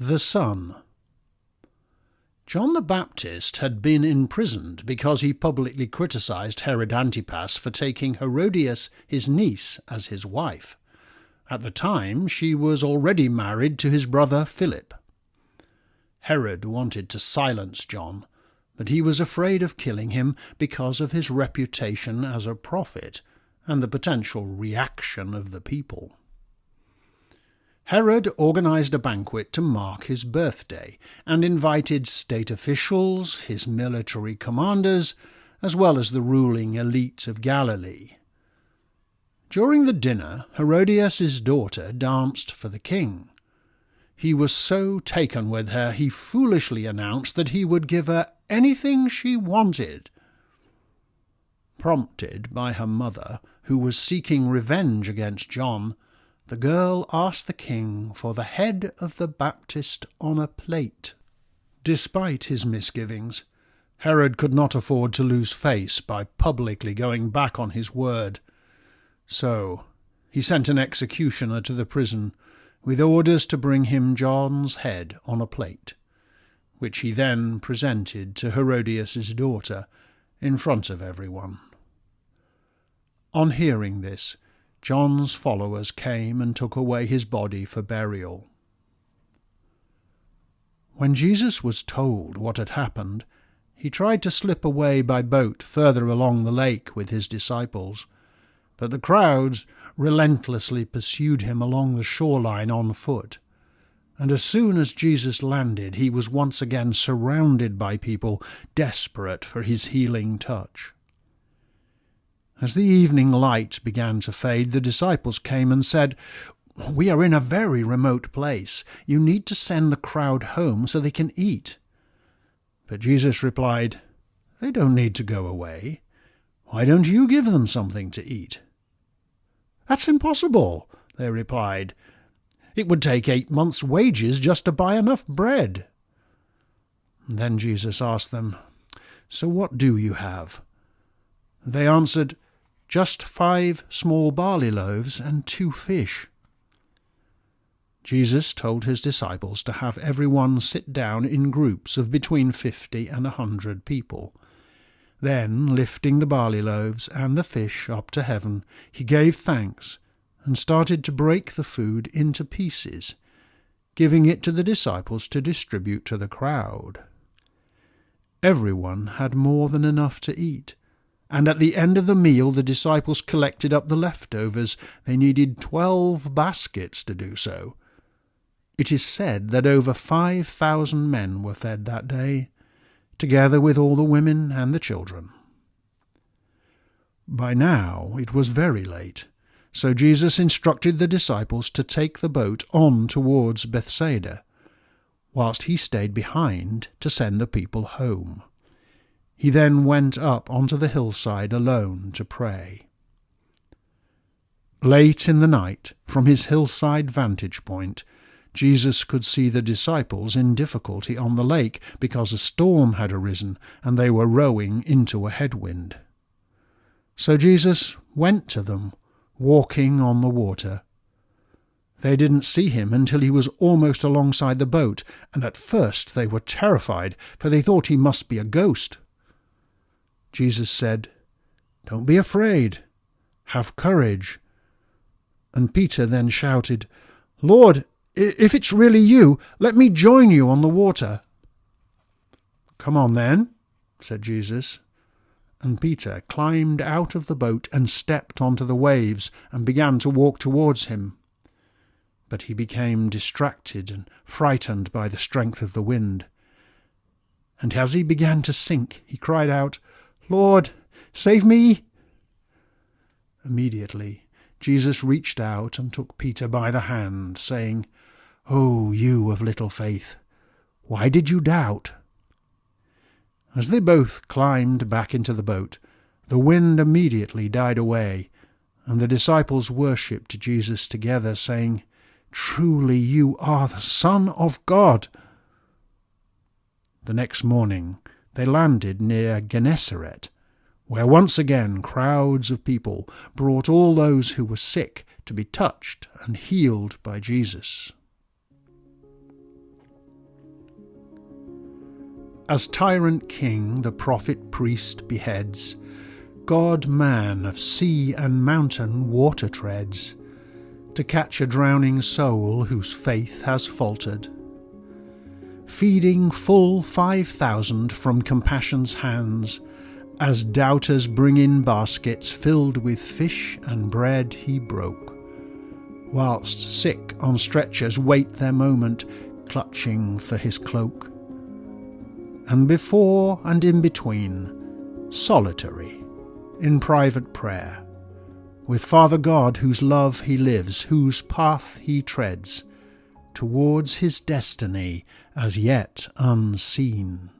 The Son. John the Baptist had been imprisoned because he publicly criticised Herod Antipas for taking Herodias, his niece, as his wife. At the time, she was already married to his brother Philip. Herod wanted to silence John, but he was afraid of killing him because of his reputation as a prophet and the potential reaction of the people. Herod organised a banquet to mark his birthday and invited state officials, his military commanders, as well as the ruling elite of Galilee. During the dinner, Herodias' daughter danced for the king. He was so taken with her, he foolishly announced that he would give her anything she wanted. Prompted by her mother, who was seeking revenge against John, the girl asked the king for the head of the Baptist on a plate. Despite his misgivings, Herod could not afford to lose face by publicly going back on his word. So he sent an executioner to the prison with orders to bring him John's head on a plate, which he then presented to Herodias' daughter in front of everyone. On hearing this, John's followers came and took away his body for burial. When Jesus was told what had happened, he tried to slip away by boat further along the lake with his disciples, but the crowds relentlessly pursued him along the shoreline on foot, and as soon as Jesus landed, he was once again surrounded by people desperate for his healing touch. As the evening light began to fade, the disciples came and said, "We are in a very remote place. You need to send the crowd home so they can eat." But Jesus replied, "They don't need to go away. Why don't you give them something to eat?" "That's impossible," they replied. "It would take 8 months' wages just to buy enough bread." Then Jesus asked them, "So what do you have?" They answered, "Just 5 small barley loaves and 2 fish." Jesus told his disciples to have everyone sit down in groups of between 50 and 100 people. Then, lifting the barley loaves and the fish up to heaven, he gave thanks and started to break the food into pieces, giving it to the disciples to distribute to the crowd. Everyone had more than enough to eat, and at the end of the meal the disciples collected up the leftovers. They needed 12 baskets to do so. It is said that over 5,000 men were fed that day, together with all the women and the children. By now it was very late, so Jesus instructed the disciples to take the boat on towards Bethsaida, whilst he stayed behind to send the people home. He then went up onto the hillside alone to pray. Late in the night, from his hillside vantage point, Jesus could see the disciples in difficulty on the lake because a storm had arisen and they were rowing into a headwind. So Jesus went to them, walking on the water. They didn't see him until he was almost alongside the boat, and at first they were terrified, for they thought he must be a ghost. Jesus said, "Don't be afraid. Have courage." And Peter then shouted, "Lord, if it's really you, let me join you on the water." "Come on then," said Jesus. And Peter climbed out of the boat and stepped onto the waves and began to walk towards him. But he became distracted and frightened by the strength of the wind. And as he began to sink, he cried out, "Lord, save me!" Immediately, Jesus reached out and took Peter by the hand, saying, "Oh, you of little faith, why did you doubt?" As they both climbed back into the boat, the wind immediately died away, and the disciples worshipped Jesus together, saying, "Truly you are the Son of God." The next morning they landed near Gennesaret, where once again crowds of people brought all those who were sick to be touched and healed by Jesus. As tyrant king the prophet priest beheads, God man of sea and mountain water treads, to catch a drowning soul whose faith has faltered. Feeding full 5,000 from compassion's hands, as doubters bring in baskets filled with fish and bread he broke, whilst sick on stretchers wait their moment, clutching for his cloak. And before and in between, solitary, in private prayer, with Father God whose love he lives, whose path he treads, towards his destiny as yet unseen.